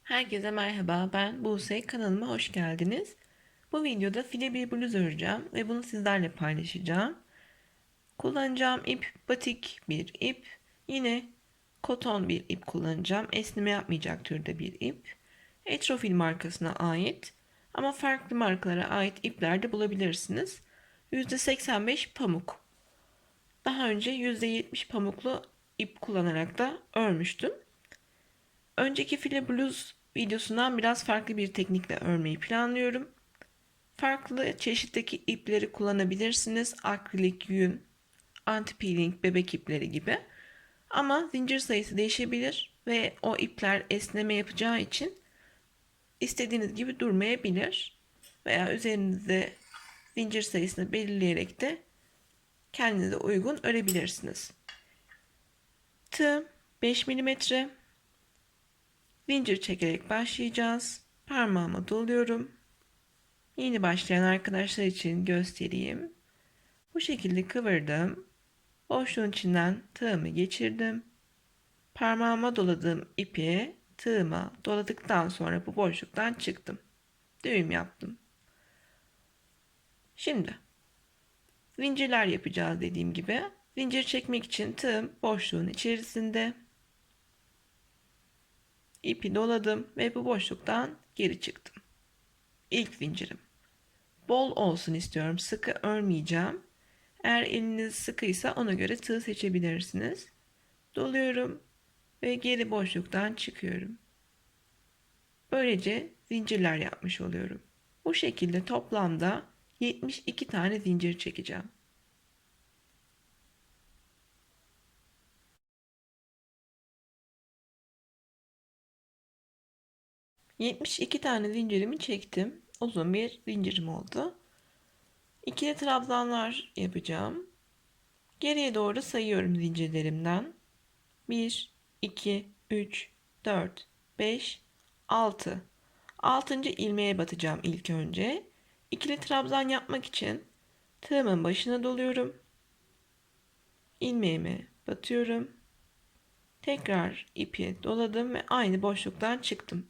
Herkese merhaba, ben Buse. Kanalıma hoş geldiniz. Bu videoda file bir bluz öreceğim ve bunu sizlerle paylaşacağım. Kullanacağım ip batik bir ip. Yine koton bir ip kullanacağım. Esneme yapmayacak türde bir ip. Etrofil markasına ait ama farklı markalara ait ipler de bulabilirsiniz. %85 pamuk. Daha önce %70 pamuklu ip kullanarak da örmüştüm. Önceki file bluz videosundan biraz farklı bir teknikle örmeyi planlıyorum. Farklı çeşitteki ipleri kullanabilirsiniz. Akrilik, yün, anti peeling, bebek ipleri gibi. Ama zincir sayısı değişebilir ve o ipler esneme yapacağı için istediğiniz gibi durmayabilir. Veya üzerinizde zincir sayısını belirleyerek de kendinize uygun örebilirsiniz. Tığ 5 milimetre. Zincir çekerek başlayacağız. Parmağıma doluyorum. Yeni başlayan arkadaşlar için göstereyim. Bu şekilde kıvırdım. Boşluğun içinden tığımı geçirdim. Parmağıma doladığım ipi tığıma doladıktan sonra bu boşluktan çıktım. Düğüm yaptım. Şimdi zincirler yapacağız dediğim gibi. Zincir çekmek için tığım boşluğun içerisinde. İpi doladım ve bu boşluktan geri çıktım. İlk zincirim. Bol olsun istiyorum. Sıkı örmeyeceğim. Eğer eliniz sıkıysa ona göre tığ seçebilirsiniz. Doluyorum ve geri boşluktan çıkıyorum. Böylece zincirler yapmış oluyorum. Bu şekilde toplamda 72 tane zincir çekeceğim. ...72 tane zincirimi çektim. Uzun bir zincirim oldu. İkili trabzanlar yapacağım. Geriye doğru sayıyorum zincirlerimden. 1, 2, 3, 4, 5, 6. 6. ilmeğe batacağım ilk önce. İkili trabzan yapmak için tığımın başına doluyorum. İlmeğime batıyorum. Tekrar ipi doladım ve aynı boşluktan çıktım.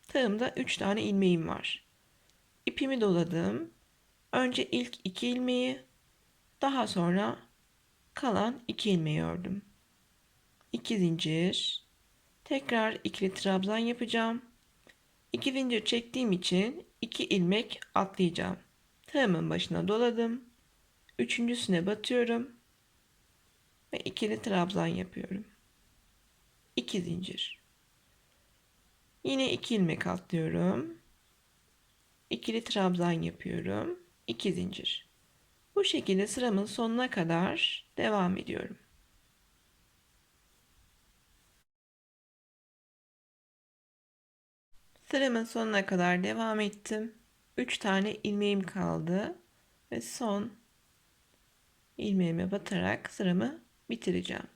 Tığımda 3 tane ilmeğim var. İpimi doladım. Önce ilk 2 ilmeği, daha sonra kalan 2 ilmeği ördüm. 2 zincir. Tekrar ikili trabzan yapacağım. 2 zincir çektiğim için 2 ilmek atlayacağım. Tığımın başına doladım. Üçüncüsüne batıyorum ve ikili trabzan yapıyorum. 2 zincir. Yine 2 ilmek atlıyorum. İkili trabzan yapıyorum. 2 zincir. Bu şekilde sıramın sonuna kadar devam ediyorum. Sıramın sonuna kadar devam ettim. 3 tane ilmeğim kaldı ve son ilmeğime batarak sıramı bitireceğim.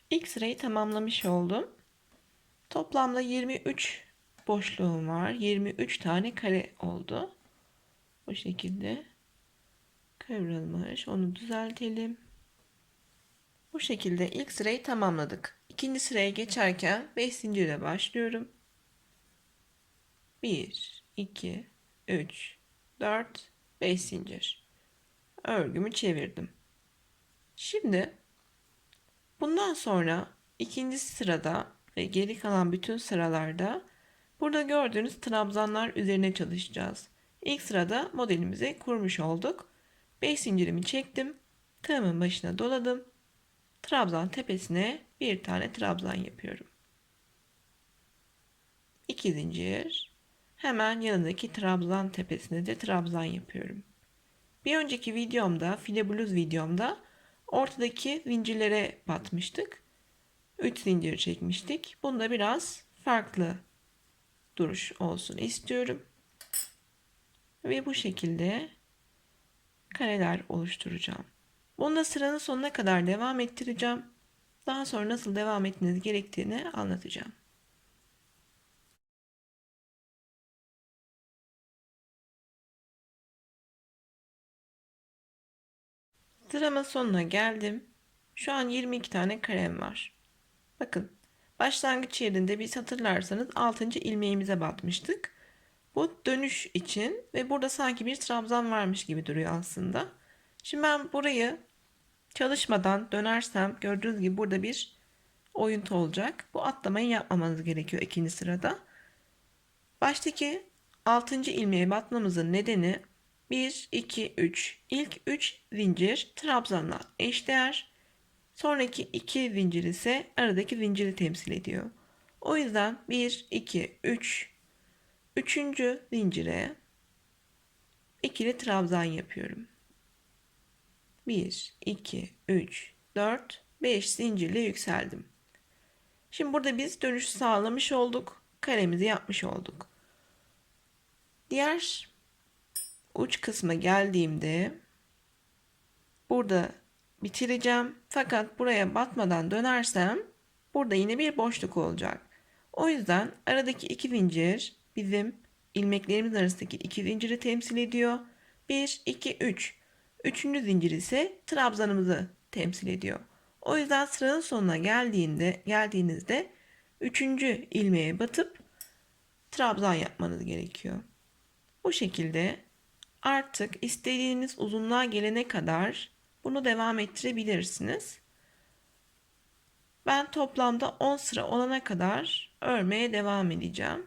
İlk sırayı tamamlamış oldum. Toplamda 23 boşluğum var. 23 tane kare oldu. Bu şekilde kıvrılmış. Onu düzeltelim. Bu şekilde ilk sırayı tamamladık. İkinci sıraya geçerken 5 zincirle başlıyorum. 1, 2, 3, 4, 5 zincir. Örgümü çevirdim. Şimdi bundan sonra ikinci sırada ve geri kalan bütün sıralarda burada gördüğünüz trabzanlar üzerine çalışacağız. İlk sırada modelimizi kurmuş olduk. 5 zincirimi çektim. Tığımın başına doladım. Trabzan tepesine bir tane trabzan yapıyorum. 2 zincir. Hemen yanındaki trabzan tepesine de trabzan yapıyorum. Bir önceki videomda, file bluz videomda ortadaki zincirlere batmıştık. 3 zincir çekmiştik. Bunda biraz farklı duruş olsun istiyorum. Ve bu şekilde kareler oluşturacağım. Bunu da sıranın sonuna kadar devam ettireceğim. Daha sonra nasıl devam etmeniz gerektiğini anlatacağım. Sıramın sonuna geldim. Şu an 22 tane karem var. Bakın, başlangıç yerinde biz hatırlarsanız 6. ilmeğimize batmıştık. Bu dönüş için ve burada sanki bir trabzan varmış gibi duruyor aslında. Şimdi ben burayı çalışmadan dönersem gördüğünüz gibi burada bir oyuntu olacak. Bu atlamayı yapmamanız gerekiyor ikinci sırada. Baştaki 6. ilmeğe batmamızın nedeni 1, 2, 3. İlk 3 zincir trabzanla eşdeğer. Sonraki 2 zincir ise aradaki zinciri temsil ediyor. O yüzden 1, 2, 3. Üçüncü zincire ikili trabzan yapıyorum. 1, 2, 3, 4, 5 zincirle yükseldim. Şimdi burada biz dönüş sağlamış olduk. Karemizi yapmış olduk. Diğer uç kısma geldiğimde burada bitireceğim. Fakat buraya batmadan dönersem burada yine bir boşluk olacak. O yüzden aradaki iki zincir bizim ilmeklerimiz arasındaki iki zinciri temsil ediyor. 1, 2, 3. Üçüncü zincir ise trabzanımızı temsil ediyor. O yüzden sıranın sonuna geldiğinizde üçüncü ilmeğe batıp trabzan yapmanız gerekiyor. Bu şekilde artık istediğiniz uzunluğa gelene kadar bunu devam ettirebilirsiniz. Ben toplamda 10 sıra olana kadar örmeye devam edeceğim.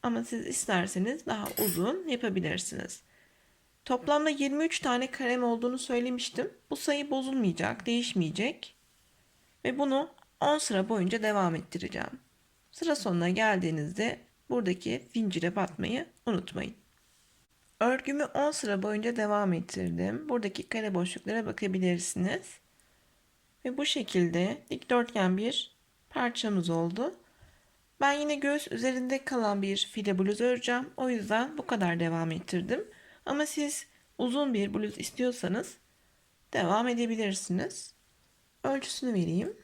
Ama siz isterseniz daha uzun yapabilirsiniz. Toplamda 23 tane karem olduğunu söylemiştim. Bu sayı bozulmayacak, değişmeyecek. Ve bunu 10 sıra boyunca devam ettireceğim. Sıra sonuna geldiğinizde buradaki zincire batmayı unutmayın. Örgümü 10 sıra boyunca devam ettirdim. Buradaki kare boşluklara bakabilirsiniz. Ve bu şekilde dikdörtgen bir parçamız oldu. Ben yine göğüs üzerinde kalan bir file bluz öreceğim. O yüzden bu kadar devam ettirdim. Ama siz uzun bir bluz istiyorsanız devam edebilirsiniz. Ölçüsünü vereyim.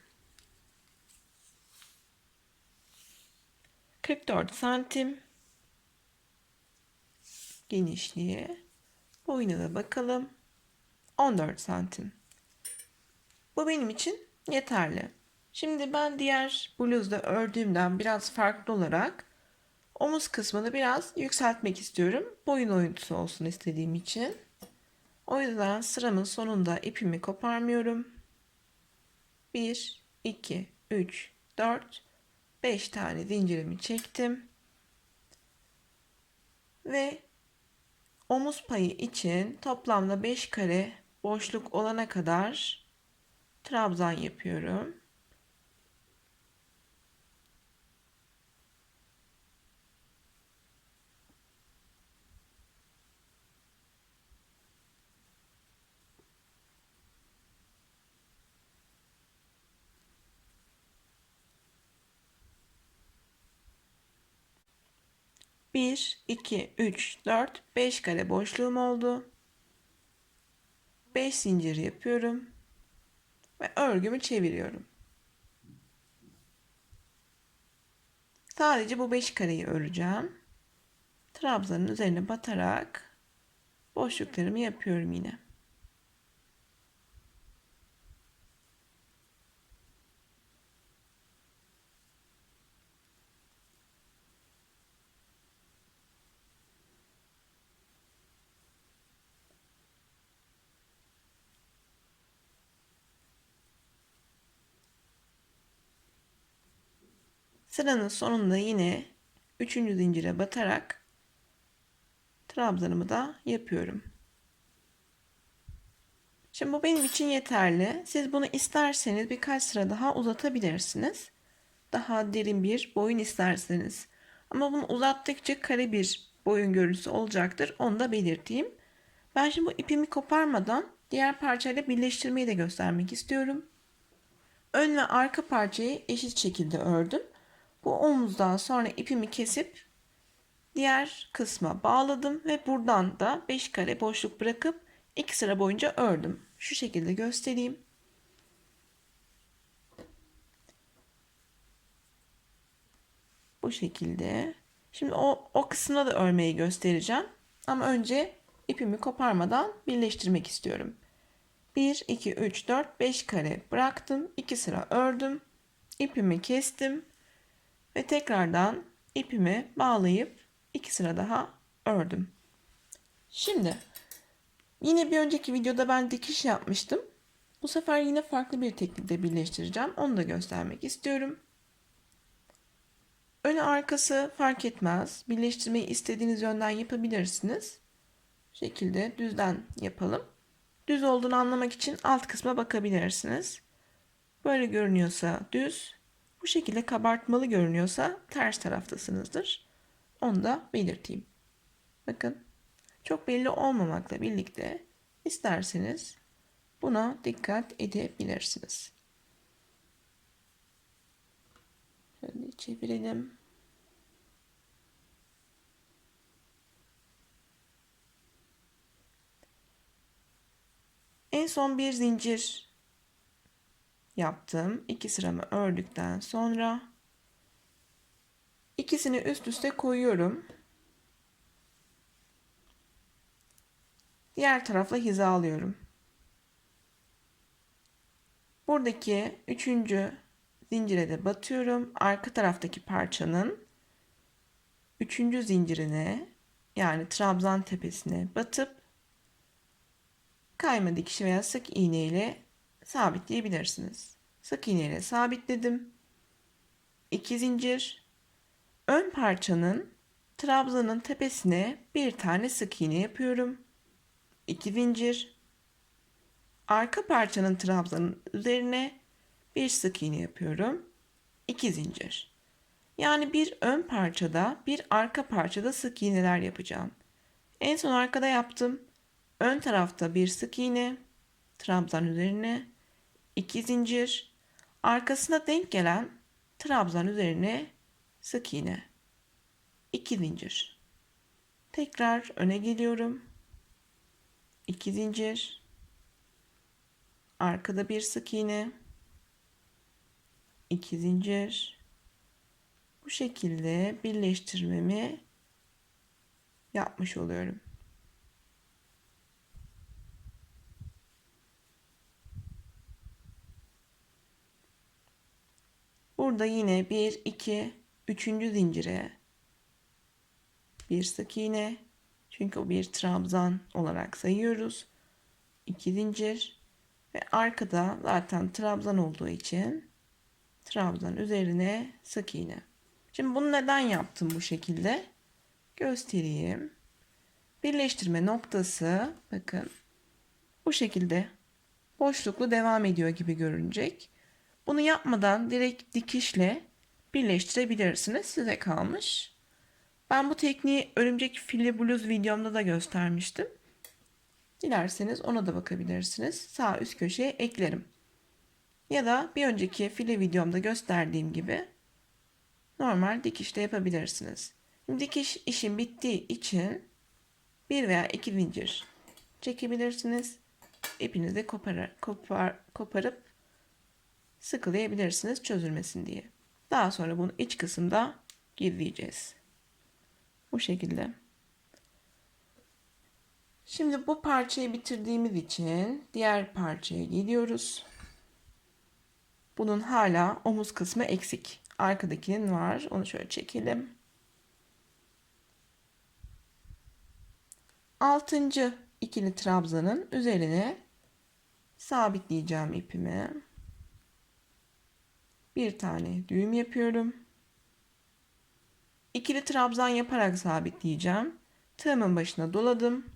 44 santim genişliği. Boyuna da bakalım. 14 santim. Bu benim için yeterli. Şimdi ben diğer bluzda ördüğümden biraz farklı olarak omuz kısmını biraz yükseltmek istiyorum. Boyun oyuntusu olsun istediğim için. O yüzden sıramın sonunda ipimi koparmıyorum. 1, 2, 3, 4, 5 tane zincirimi çektim. Ve omuz payı için toplamda 5 kare boşluk olana kadar trabzan yapıyorum. Bir, iki, üç, dört, 5 kare boşluğum oldu. 5 zincir yapıyorum ve örgümü çeviriyorum. Sadece bu 5 kareyi öreceğim. Trabzanın üzerine batarak boşluklarımı yapıyorum yine. Sıranın sonunda yine 3. zincire batarak trabzanımı da yapıyorum. Şimdi bu benim için yeterli. Siz bunu isterseniz birkaç sıra daha uzatabilirsiniz. Daha derin bir boyun isterseniz. Ama bunu uzattıkça kare bir boyun görüntüsü olacaktır. Onu da belirteyim. Ben şimdi bu ipimi koparmadan diğer parçayla birleştirmeyi de göstermek istiyorum. Ön ve arka parçayı eşit şekilde ördüm. Bu omuzdan sonra ipimi kesip diğer kısma bağladım ve buradan da 5 kare boşluk bırakıp 2 sıra boyunca ördüm. Şu şekilde göstereyim. Bu şekilde. Şimdi o kısmına da örmeyi göstereceğim. Ama önce ipimi koparmadan birleştirmek istiyorum. 1, 2, 3, 4, 5 kare bıraktım. 2 sıra ördüm. İpimi kestim. Ve tekrardan ipimi bağlayıp 2 sıra daha ördüm. Şimdi yine bir önceki videoda ben dikiş yapmıştım. Bu sefer yine farklı bir teknikle birleştireceğim. Onu da göstermek istiyorum. Önü arkası fark etmez. Birleştirmeyi istediğiniz yönden yapabilirsiniz. Bu şekilde düzden yapalım. Düz olduğunu anlamak için alt kısma bakabilirsiniz. Böyle görünüyorsa düz, bu şekilde kabartmalı görünüyorsa ters taraftasınızdır. Onu da belirteyim. Bakın, çok belli olmamakla birlikte isterseniz buna dikkat edebilirsiniz. Şöyle çevirelim. En son bir zincir yaptım. 2 sıramı ördükten sonra ikisini üst üste koyuyorum. Diğer tarafla hizalıyorum. Buradaki 3. zincire de batıyorum. Arka taraftaki parçanın 3. zincirine, yani trabzan tepesine batıp kayma dikişi veya sık iğne ile sabitleyebilirsiniz. Sık iğne ile sabitledim. 2 zincir. Ön parçanın trabzanın tepesine bir tane sık iğne yapıyorum. 2 zincir. Arka parçanın trabzanın üzerine bir sık iğne yapıyorum. 2 zincir. Yani bir ön parçada, bir arka parçada sık iğneler yapacağım. En son arkada yaptım. Ön tarafta bir sık iğne, trabzan üzerine 2 zincir, arkasına denk gelen trabzan üzerine sık iğne, 2 zincir. Tekrar öne geliyorum. 2 zincir, arkada bir sık iğne, 2 zincir. Bu şekilde birleştirmemi yapmış oluyorum. Burada yine 1, 2, 3. zincire bir sık iğne. Çünkü o bir trabzan olarak sayıyoruz. 2 zincir ve arkada zaten trabzan olduğu için trabzan üzerine sık iğne. Şimdi bunu neden yaptım bu şekilde? Göstereyim. Birleştirme noktası bakın bu şekilde boşluklu devam ediyor gibi görünecek. Bunu yapmadan direkt dikişle birleştirebilirsiniz. Size kalmış. Ben bu tekniği örümcek filli bluz videomda da göstermiştim. Dilerseniz ona da bakabilirsiniz. Sağ üst köşeye eklerim. Ya da bir önceki file videomda gösterdiğim gibi normal dikişte yapabilirsiniz. Şimdi dikiş işim bittiği için bir veya iki zincir çekebilirsiniz. İpinizi koparıp sıkılayabilirsiniz çözülmesin diye. Daha sonra bunu iç kısımda gizleyeceğiz. Bu şekilde. Şimdi bu parçayı bitirdiğimiz için diğer parçaya geliyoruz. Bunun hala omuz kısmı eksik. Arkadakinin var. Onu şöyle çekelim. 6. ikili trabzanın üzerine sabitleyeceğim ipimi. Bir tane düğüm yapıyorum. İkili trabzan yaparak sabitleyeceğim. Tığımın başına doladım.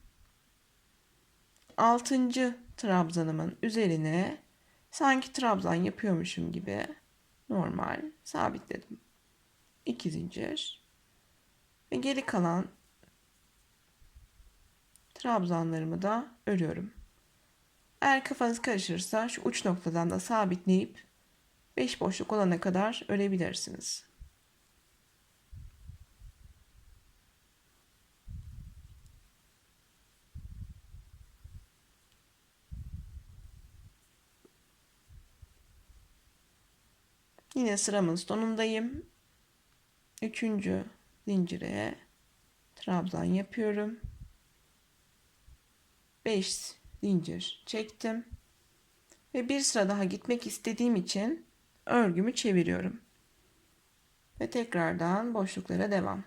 6. trabzanımın üzerine sanki trabzan yapıyormuşum gibi normal sabitledim. 2 zincir ve geri kalan trabzanlarımı da örüyorum. Eğer kafanız karışırsa şu uç noktadan da sabitleyip 5 boşluk olana kadar örebilirsiniz. Yine sıramın sonundayım. 3. zincire trabzan yapıyorum. 5 zincir çektim. Ve bir sıra daha gitmek istediğim için örgümü çeviriyorum. Ve tekrardan boşluklara devam.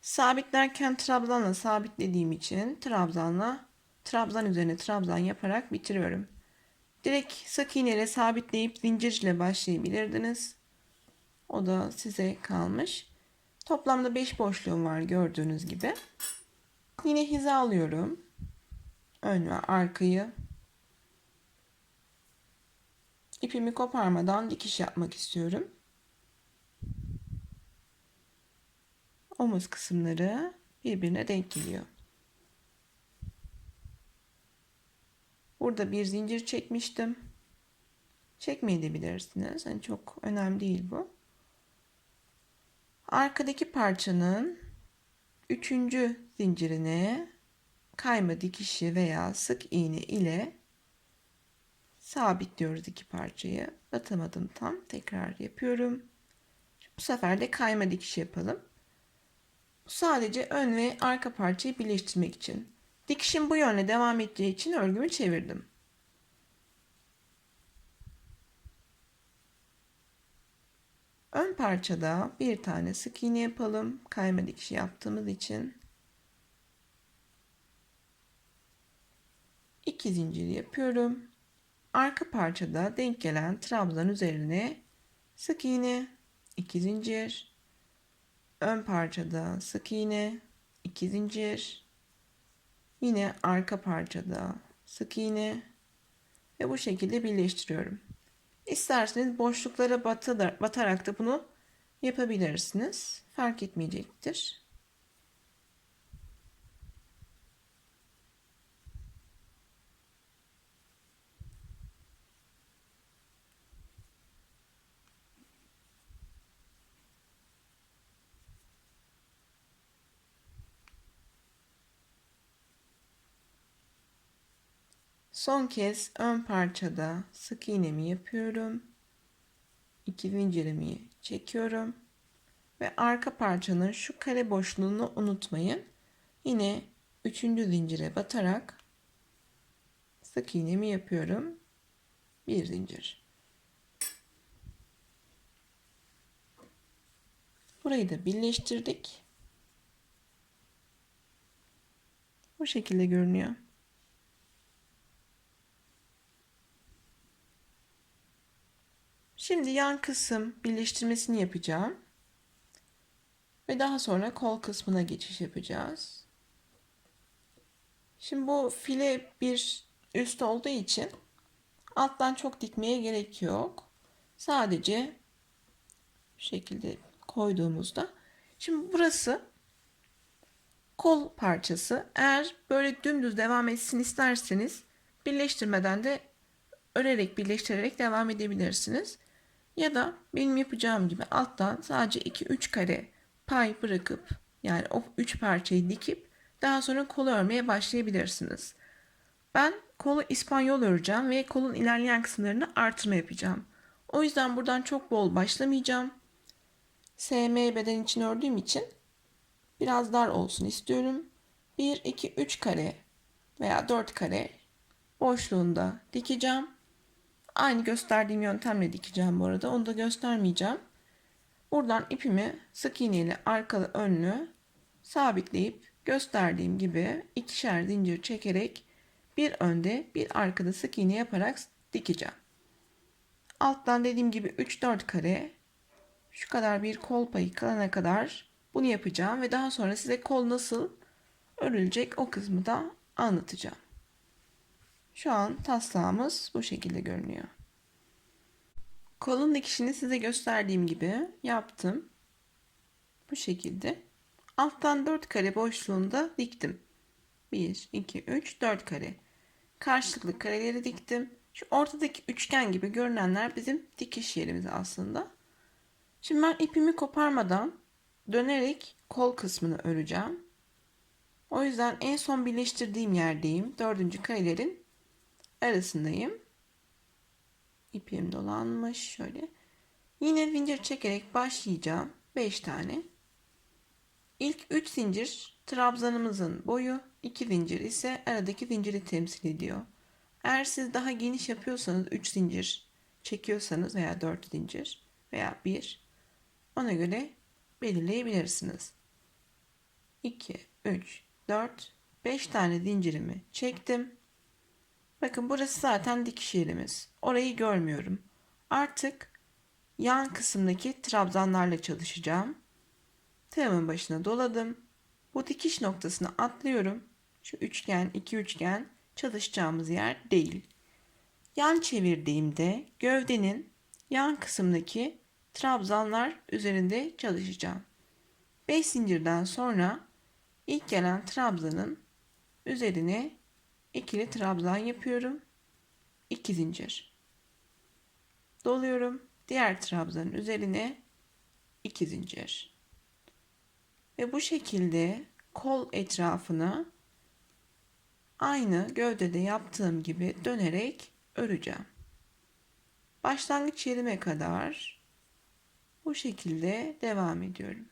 Sabitlerken trabzanla sabitlediğim için trabzan üzerine trabzan yaparak bitiriyorum. Direkt sık iğne ile sabitleyip zincir ile başlayabilirdiniz. O da size kalmış. Toplamda 5 boşluğum var gördüğünüz gibi. Yine hizalıyorum. Ön ve arkayı. İpimi koparmadan dikiş yapmak istiyorum. Omuz kısımları birbirine denk geliyor. Burada bir zincir çekmiştim. Çekmeyebilirsiniz. Hani çok önemli değil bu. Arkadaki parçanın üçüncü zincirine kayma dikişi veya sık iğne ile sabitliyoruz iki parçayı. Batamadım tam. Tekrar yapıyorum. Bu sefer de kayma dikişi yapalım. Bu sadece ön ve arka parçayı birleştirmek için. Dikişim bu yönde devam edeceği için örgümü çevirdim. Ön parçada bir tane sık iğne yapalım. Kayma dikişi yaptığımız için. 2 zincir yapıyorum. Arka parçada denk gelen trabzan üzerine sık iğne, 2 zincir. Ön parçada sık iğne, 2 zincir. Yine arka parçada sık iğne ve bu şekilde birleştiriyorum. İsterseniz boşluklara batarak da bunu yapabilirsiniz. Fark etmeyecektir. Son kez ön parçada sık iğnemi yapıyorum. 2 zincirimi çekiyorum. Ve arka parçanın şu kare boşluğunu unutmayın. Yine 3. zincire batarak sık iğnemi yapıyorum. Bir zincir. Burayı da birleştirdik. Bu şekilde görünüyor. Şimdi yan kısım birleştirmesini yapacağım. Ve daha sonra kol kısmına geçiş yapacağız. Şimdi bu file bir üst olduğu için alttan çok dikmeye gerek yok. Sadece bu şekilde koyduğumuzda. Şimdi burası kol parçası. Eğer böyle dümdüz devam etsin isterseniz birleştirmeden de örerek birleştirerek devam edebilirsiniz. Ya da benim yapacağım gibi alttan sadece 2-3 kare pay bırakıp yani o 3 parçayı dikip daha sonra kolu örmeye başlayabilirsiniz. Ben kolu İspanyol öreceğim ve kolun ilerleyen kısımlarını artırma yapacağım. O yüzden buradan çok bol başlamayacağım. SM beden için ördüğüm için biraz dar olsun istiyorum. 1, 2, 3 kare veya 4 kare boşluğunda dikeceğim. Aynı gösterdiğim yöntemle dikeceğim bu arada. Onu da göstermeyeceğim. Buradan ipimi sık iğne ile arkalı önlü sabitleyip gösterdiğim gibi ikişer zincir çekerek bir önde bir arkada sık iğne yaparak dikeceğim. Alttan dediğim gibi 3-4 kare şu kadar bir kol payı kalana kadar bunu yapacağım ve daha sonra size kol nasıl örülecek o kısmı da anlatacağım. Şu an taslağımız bu şekilde görünüyor. Kolun dikişini size gösterdiğim gibi yaptım. Bu şekilde. Alttan 4 kare boşluğunda diktim. 1, 2, 3, 4 kare. Karşılıklı kareleri diktim. Şu ortadaki üçgen gibi görünenler bizim dikiş yerimiz aslında. Şimdi ben ipimi koparmadan dönerek kol kısmını öreceğim. O yüzden en son birleştirdiğim yerdeyim. Dördüncü karelerin arasındayım. İpim dolanmış şöyle. Yine zincir çekerek başlayacağım. 5 tane. İlk 3 zincir trabzanımızın boyu, 2 zincir ise aradaki zinciri temsil ediyor. Eğer siz daha geniş yapıyorsanız 3 zincir çekiyorsanız veya 4 zincir veya 1, ona göre belirleyebilirsiniz. 2, 3, 4, 5 tane zincirimi çektim. Bakın burası zaten dikiş yerimiz. Orayı görmüyorum. Artık yan kısımdaki trabzanlarla çalışacağım. Tığımın başına doladım. Bu dikiş noktasını atlıyorum. Şu üçgen, iki üçgen çalışacağımız yer değil. Yan çevirdiğimde gövdenin yan kısımdaki trabzanlar üzerinde çalışacağım. 5 zincirden sonra ilk gelen trabzanın üzerine ikili trabzan yapıyorum. 2 zincir. Doluyorum. Diğer trabzanın üzerine 2 zincir. Ve bu şekilde kol etrafını aynı gövdede yaptığım gibi dönerek öreceğim. Başlangıç yerime kadar bu şekilde devam ediyorum.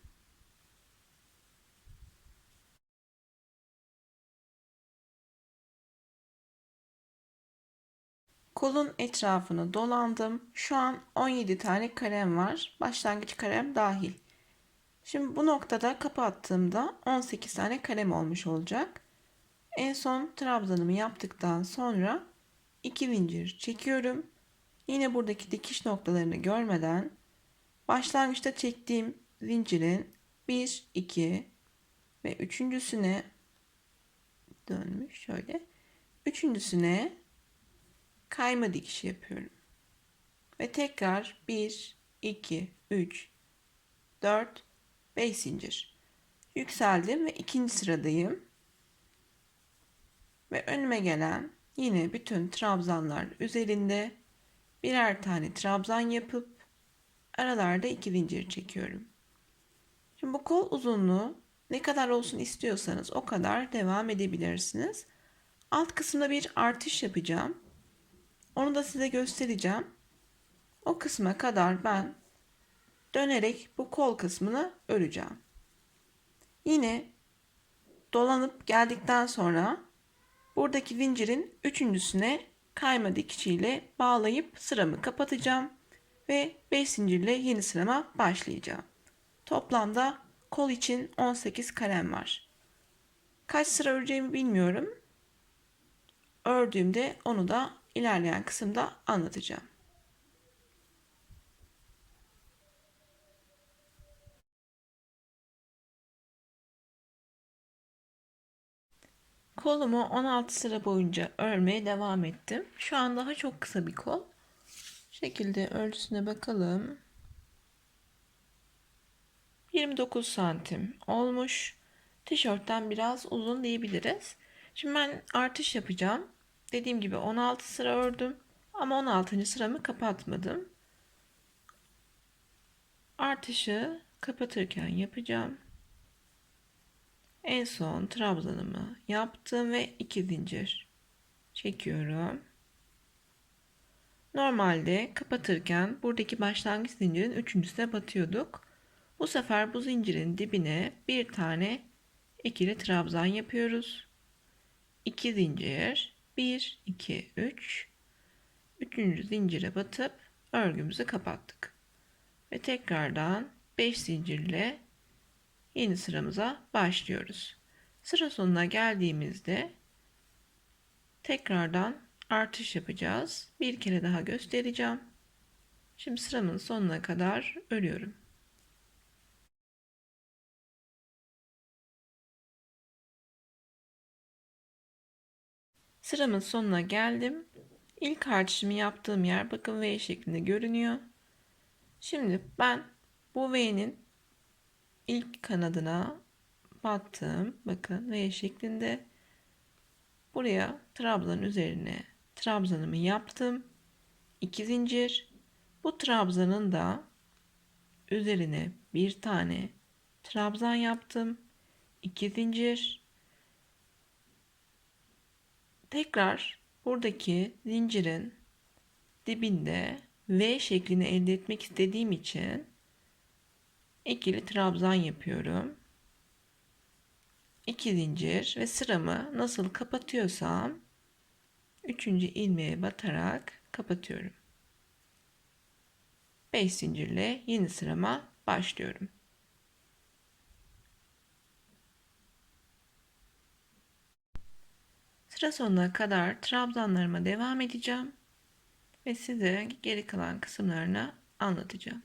Kolun etrafını dolandım. Şu an 17 tane karem var. Başlangıç karem dahil. Şimdi bu noktada kapattığımda 18 tane karem olmuş olacak. En son trabzanımı yaptıktan sonra 2 zincir çekiyorum. Yine buradaki dikiş noktalarını görmeden başlangıçta çektiğim zincirin 1, 2 ve üçüncüsüne dönmüş şöyle. Üçüncüsüne kayma dikişi yapıyorum. Ve tekrar 1, 2, 3, 4, 5 zincir. Yükseldim ve ikinci sıradayım. Ve önüme gelen yine bütün trabzanlar üzerinde birer tane trabzan yapıp aralarda 2 zincir çekiyorum. Şimdi bu kol uzunluğu ne kadar olsun istiyorsanız o kadar devam edebilirsiniz. Alt kısımda bir artış yapacağım. Onu da size göstereceğim. O kısma kadar ben dönerek bu kol kısmını öreceğim. Yine dolanıp geldikten sonra buradaki zincirin üçüncüsüne kayma dikişiyle bağlayıp sıramı kapatacağım ve 5 zincirle yeni sırama başlayacağım. Toplamda kol için 18 karem var. Kaç sıra öreceğimi bilmiyorum. Ördüğümde onu da ilerleyen kısımda anlatacağım. Kolumu 16 sıra boyunca örmeye devam ettim. Şu an daha çok kısa bir kol. Şekilde ölçüsüne bakalım. 29 santim olmuş. Tişörtten biraz uzun diyebiliriz. Şimdi ben artış yapacağım. Dediğim gibi 16 sıra ördüm. Ama 16. sıramı kapatmadım. Artışı kapatırken yapacağım. En son trabzanımı yaptım ve 2 zincir çekiyorum. Normalde kapatırken buradaki başlangıç zincirin üçüncüsüne batıyorduk. Bu sefer bu zincirin dibine bir tane ikili trabzan yapıyoruz. 2 zincir, 1, 2, 3. Üçüncü zincire batıp örgümüzü kapattık. Ve tekrardan 5 zincirle yeni sıramıza başlıyoruz. Sıra sonuna geldiğimizde tekrardan artış yapacağız. Bir kere daha göstereceğim. Şimdi sıramın sonuna kadar örüyorum. Sıramın sonuna geldim. İlk artışımı yaptığım yer bakın V şeklinde görünüyor. Şimdi ben bu V'nin ilk kanadına battım. Bakın V şeklinde. Buraya trabzanın üzerine trabzanımı yaptım. 2 zincir. Bu trabzanın da üzerine bir tane trabzan yaptım. 2 zincir. tekrar buradaki zincirin dibinde V şeklini elde etmek istediğim için ikili trabzan yapıyorum. 2 zincir ve sıramı nasıl kapatıyorsam 3. ilmeğe batarak kapatıyorum. 5 zincirle yeni sırama başlıyorum. Sıra sonuna kadar trabzanlarıma devam edeceğim ve size geri kalan kısımlarını anlatacağım.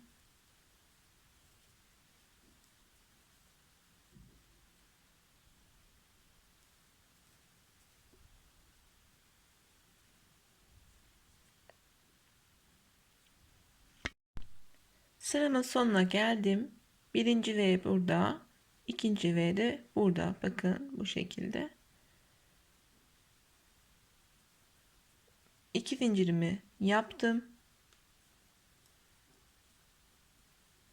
Sıramın sonuna geldim. Birinci V burada, ikinci V de burada. Bakın bu şekilde. 2 zincirimi yaptım.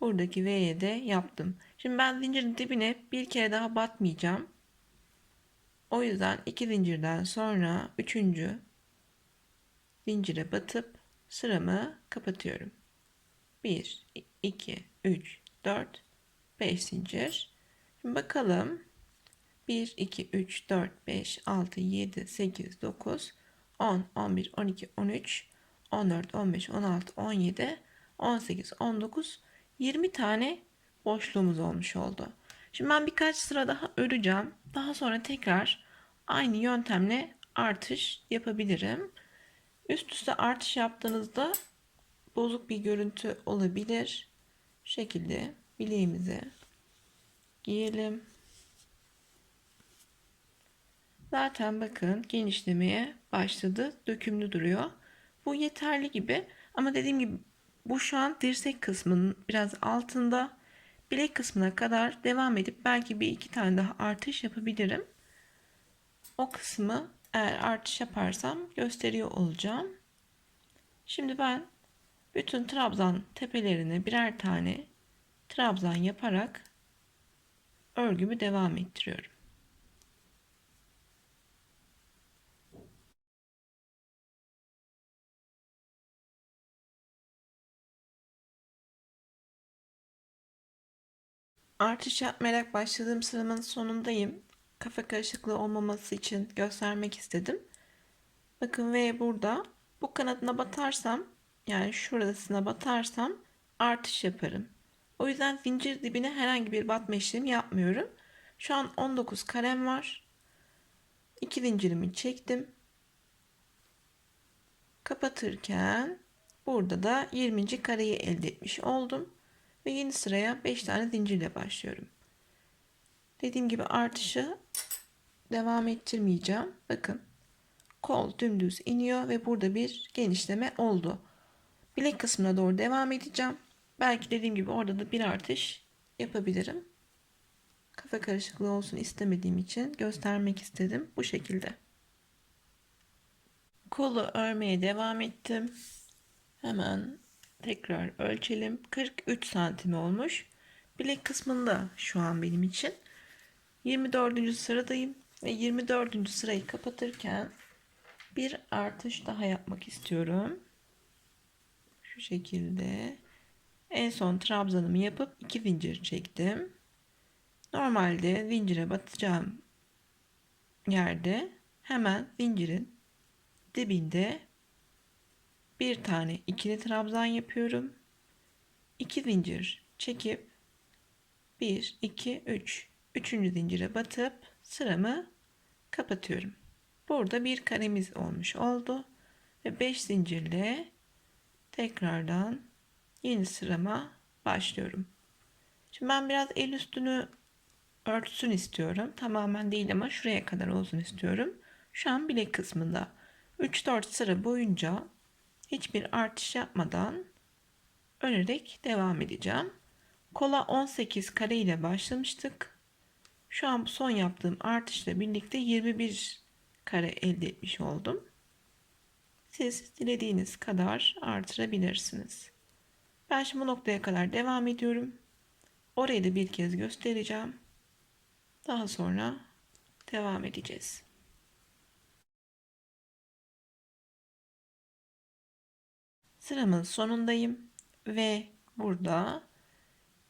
Buradaki V'ye de yaptım. Şimdi ben zincirin dibine bir kere daha batmayacağım. O yüzden 2 zincirden sonra 3. zincire batıp sıramı kapatıyorum. 1, 2, 3, 4, 5 zincir. Şimdi bakalım. 1, 2, 3, 4, 5, 6, 7, 8, 9, 10, 11, 12, 13, 14, 15, 16, 17, 18, 19, 20 tane boşluğumuz olmuş oldu. Şimdi ben birkaç sıra daha öreceğim. Daha sonra tekrar aynı yöntemle artış yapabilirim. Üst üste artış yaptığınızda bozuk bir görüntü olabilir. Bu şekilde bileğimizi giyelim. Zaten bakın genişlemeye başladı. Dökümlü duruyor. Bu yeterli gibi. Ama dediğim gibi bu şu an dirsek kısmının biraz altında. Bilek kısmına kadar devam edip belki bir iki tane daha artış yapabilirim. O kısmı eğer artış yaparsam gösteriyor olacağım. Şimdi ben bütün trabzan tepelerine birer tane trabzan yaparak örgümü devam ettiriyorum. Artış yapmayarak başladığım sıramın sonundayım. Kafa karışıklığı olmaması için göstermek istedim. Bakın V burada. Bu kanadına batarsam, yani şurasına batarsam artış yaparım. O yüzden zincir dibine herhangi bir batma işlemi yapmıyorum. Şu an 19 karem var. 2 zincirimi çektim. Kapatırken burada da 20. kareyi elde etmiş oldum. Ve yeni sıraya 5 tane zincirle başlıyorum. Dediğim gibi artışı devam ettirmeyeceğim. Bakın kol dümdüz iniyor ve burada bir genişleme oldu. Bilek kısmına doğru devam edeceğim. Belki dediğim gibi orada da bir artış yapabilirim. Kafa karışıklığı olsun istemediğim için göstermek istedim bu şekilde. Kolu örmeye devam ettim. Hemen tekrar ölçelim. 43 santim olmuş. Bilek kısmında şu an benim için. 24. sıradayım ve 24. sırayı kapatırken bir artış daha yapmak istiyorum. Şu şekilde. En son trabzanımı yapıp 2 zincir çektim. Normalde zincire batacağım yerde hemen zincirin dibinde bir tane ikili trabzan yapıyorum. 2 zincir çekip 1, 2, 3. Üçüncü zincire batıp sıramı kapatıyorum. Burada bir karemiz olmuş oldu. Ve 5 zincirle tekrardan yeni sırama başlıyorum. Şimdi ben biraz el üstünü örtsün istiyorum. Tamamen değil ama şuraya kadar olsun istiyorum. Şu an bilek kısmında 3-4 sıra boyunca hiçbir artış yapmadan örerek devam edeceğim. Kola 18 kare ile başlamıştık. Şu an son yaptığım artışla birlikte 21 kare elde etmiş oldum. Siz dilediğiniz kadar artırabilirsiniz. Ben şimdi bu noktaya kadar devam ediyorum. Orayı da bir kez göstereceğim. Daha sonra devam edeceğiz. Sıramın sonundayım ve burada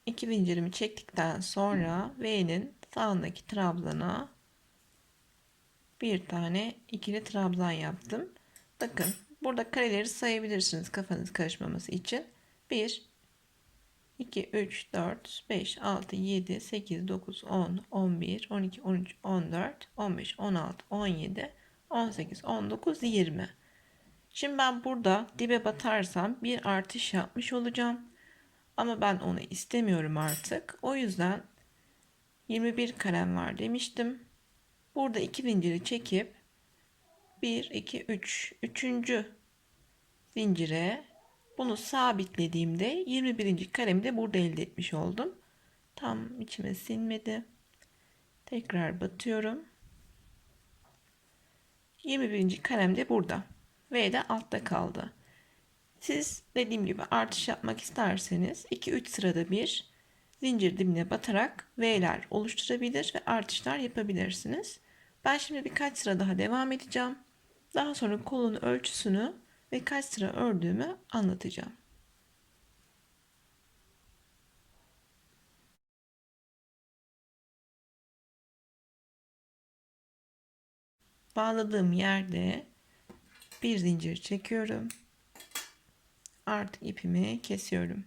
iki zincirimi çektikten sonra V'nin sağındaki trabzana bir tane ikili trabzan yaptım. Bakın burada kareleri sayabilirsiniz kafanız karışmaması için. 1 2 3 4 5 6 7 8 9 10 11 12 13 14 15 16 17 18 19 20. Şimdi ben burada dibe batarsam bir artış yapmış olacağım. Ama ben onu istemiyorum artık. O yüzden 21 kalem var demiştim. Burada iki zinciri çekip 1 2 3 üçüncü zincire bunu sabitlediğimde 21. kalemi de burada elde etmiş oldum. Tam içime sinmedi. Tekrar batıyorum. 21. kalem de burada. V de altta kaldı. Siz dediğim gibi artış yapmak isterseniz 2-3 sırada bir zincir dibine batarak V'ler oluşturabilir ve artışlar yapabilirsiniz. Ben şimdi birkaç sıra daha devam edeceğim. Daha sonra kolun ölçüsünü ve kaç sıra ördüğümü anlatacağım. Bağladığım yerde bir zincir çekiyorum. Artık ipimi kesiyorum.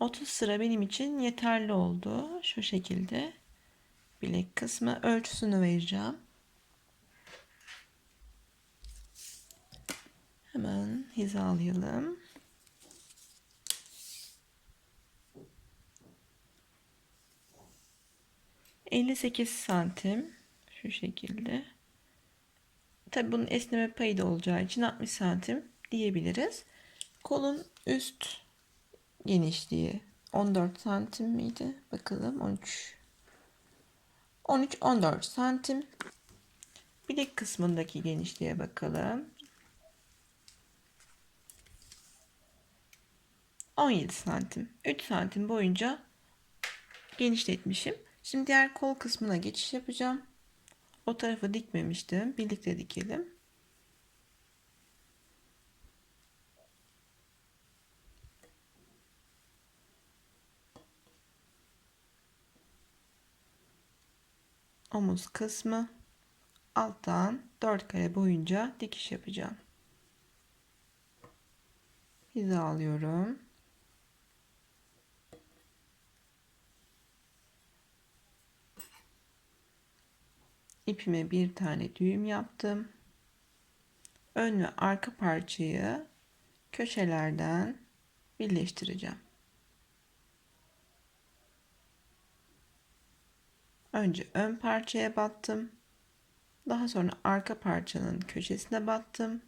30 sıra benim için yeterli oldu. Şu şekilde bilek kısmı ölçüsünü vereceğim. Hemen hizalayalım. 58 santim şu şekilde. Tabi bunun esneme payı da olacağı için 60 santim diyebiliriz. Kolun üst genişliği 14 santim miydi? Bakalım 13-14 santim. Bilek kısmındaki genişliğe bakalım. 17 santim. 3 santim boyunca genişletmişim. Şimdi diğer kol kısmına geçiş yapacağım. O tarafı dikmemiştim. Birlikte dikelim. Omuz kısmı alttan 4 kare boyunca dikiş yapacağım. Hizalıyorum. İpime bir tane düğüm yaptım. Ön ve arka parçayı köşelerden birleştireceğim. Önce ön parçaya battım. Daha sonra arka parçanın köşesine battım.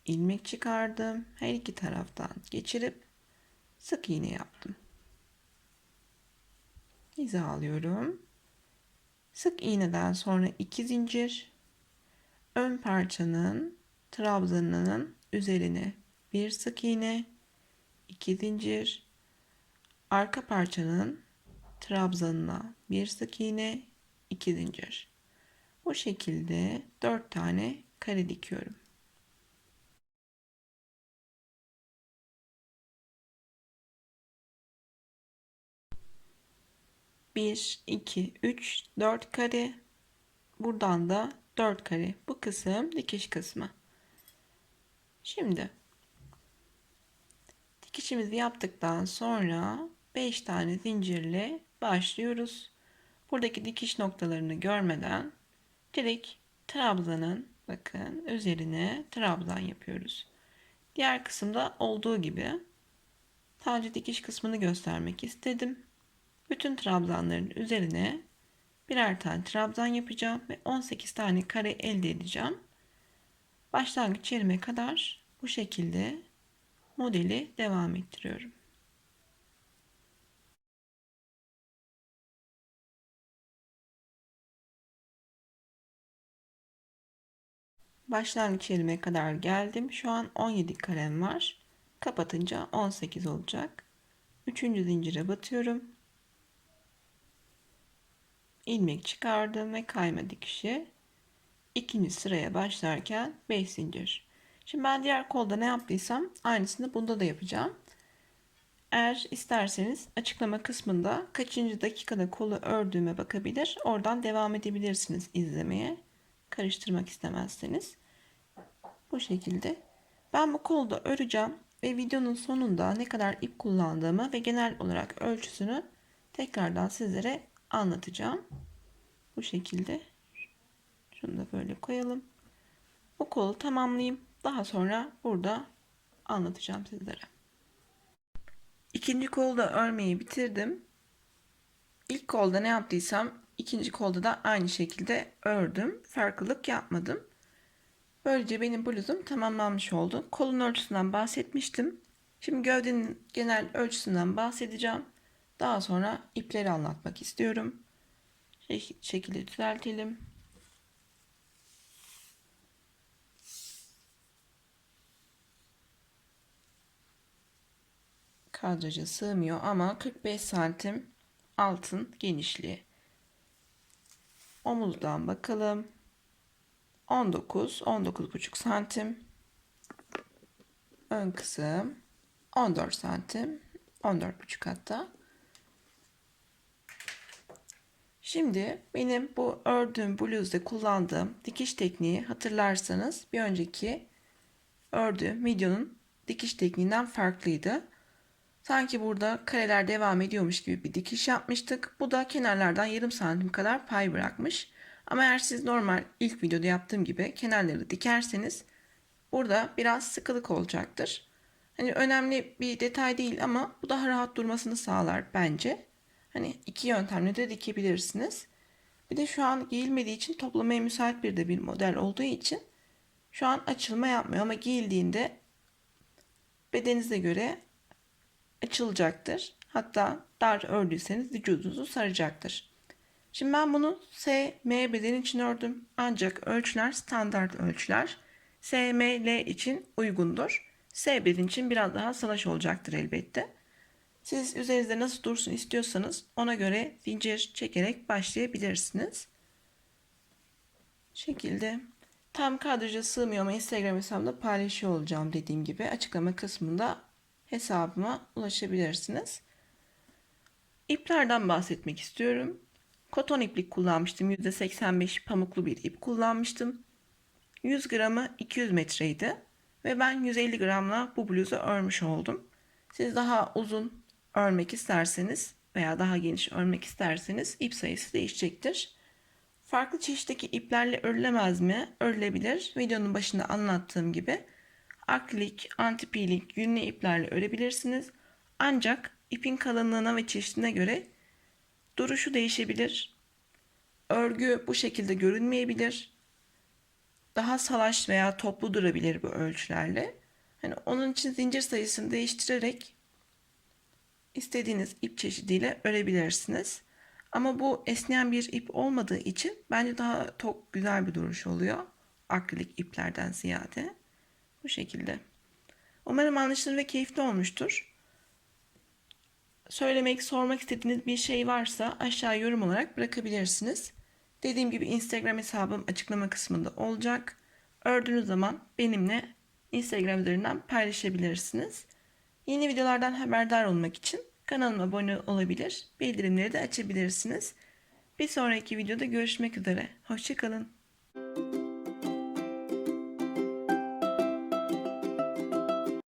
İlmek çıkardım. Her iki taraftan geçirip sık iğne yaptım. Hizalıyorum. Sık iğneden sonra 2 zincir, ön parçanın trabzanının üzerine bir sık iğne, 2 zincir, arka parçanın trabzanına bir sık iğne, 2 zincir. Bu şekilde 4 tane kare dikiyorum. 1 2 3 4 kare. Buradan da 4 kare. Bu kısım dikiş kısmı. Şimdi dikişimizi yaptıktan sonra 5 tane zincirle başlıyoruz. Buradaki dikiş noktalarını görmeden direkt trabzanın bakın üzerine trabzan yapıyoruz. Diğer kısımda olduğu gibi sadece dikiş kısmını göstermek istedim. Bütün trabzanların üzerine birer tane trabzan yapacağım ve 18 tane kare elde edeceğim. Başlangıç yerime kadar bu şekilde modeli devam ettiriyorum. Başlangıç yerime kadar geldim. Şu an 17 karem var. Kapatınca 18 olacak. Üçüncü zincire batıyorum. İlmek çıkardım ve kayma dikişi. ikinci sıraya başlarken 5 zincir. Şimdi ben diğer kolda ne yaptıysam aynısını bunda da yapacağım. Eğer isterseniz açıklama kısmında kaçıncı dakikada kolu ördüğüme bakabilir. Oradan devam edebilirsiniz izlemeye. Karıştırmak istemezseniz. Bu şekilde. Ben bu kolda öreceğim ve videonun sonunda ne kadar ip kullandığımı ve genel olarak ölçüsünü tekrardan sizlere anlatacağım. Bu şekilde. Şunu da böyle koyalım. Bu kolu tamamlayayım. Daha sonra burada anlatacağım sizlere. İkinci kolda örmeyi bitirdim. İlk kolda ne yaptıysam ikinci kolda da aynı şekilde ördüm. Farklılık yapmadım. Böylece benim bluzum tamamlanmış oldu. Kolun ölçüsünden bahsetmiştim. Şimdi gövdenin genel ölçüsünden bahsedeceğim. Daha sonra ipleri anlatmak istiyorum. Şekilde düzeltelim. Kadraja sığmıyor ama 45 santim altın genişliği. Omuzdan bakalım. 19,5 santim. Ön kısım 14 santim. 14,5 hatta. Şimdi benim bu ördüğüm bluzda kullandığım dikiş tekniği hatırlarsanız bir önceki ördüğüm videonun dikiş tekniğinden farklıydı. Sanki burada kareler devam ediyormuş gibi bir dikiş yapmıştık. Bu da kenarlardan yarım santim kadar pay bırakmış. Ama eğer siz normal ilk videoda yaptığım gibi kenarları dikerseniz burada biraz sıkılık olacaktır. Hani önemli bir detay değil ama bu daha rahat durmasını sağlar bence. Hani iki yöntemle de dikebilirsiniz. Bir de şu an giyilmediği için toplamaya müsait bir model olduğu için şu an açılma yapmıyor ama giyildiğinde bedeninize göre açılacaktır. Hatta dar ördüyseniz vücudunuzu saracaktır. Şimdi ben bunu S, M beden için ördüm. Ancak ölçüler standart ölçüler. S, M, L için uygundur. S beden için biraz daha salaş olacaktır elbette. Siz üzerinizde nasıl dursun istiyorsanız ona göre zincir çekerek başlayabilirsiniz. Şekilde tam kadraja sığmıyor ama Instagram hesabımda paylaşıyor olacağım dediğim gibi. Açıklama kısmında hesabıma ulaşabilirsiniz. İplerden bahsetmek istiyorum. Koton iplik kullanmıştım. %85 pamuklu bir ip kullanmıştım. 100 gramı 200 metreydi. Ve ben 150 gramla bu bluzu örmüş oldum. Siz daha uzun örmek isterseniz veya daha geniş örmek isterseniz ip sayısı değişecektir. Farklı çeşitteki iplerle örülemez mi? Örülebilir. Videonun başında anlattığım gibi akrilik, antipilik, yünlü iplerle örebilirsiniz. Ancak ipin kalınlığına ve çeşidine göre duruşu değişebilir. Örgü bu şekilde görünmeyebilir. Daha salaş veya toplu durabilir bu ölçülerle. Hani onun için zincir sayısını değiştirerek istediğiniz ip çeşidiyle örebilirsiniz. Ama bu esneyen bir ip olmadığı için bence daha çok güzel bir duruş oluyor. Akrilik iplerden ziyade. Bu şekilde. Umarım anlaşılır ve keyifli olmuştur. Söylemek, sormak istediğiniz bir şey varsa aşağı yorum olarak bırakabilirsiniz. Dediğim gibi Instagram hesabım açıklama kısmında olacak. Ördüğünüz zaman benimle Instagram üzerinden paylaşabilirsiniz. Yeni videolardan haberdar olmak için kanalıma abone olabilir, bildirimleri de açabilirsiniz. Bir sonraki videoda görüşmek üzere. Hoşça kalın.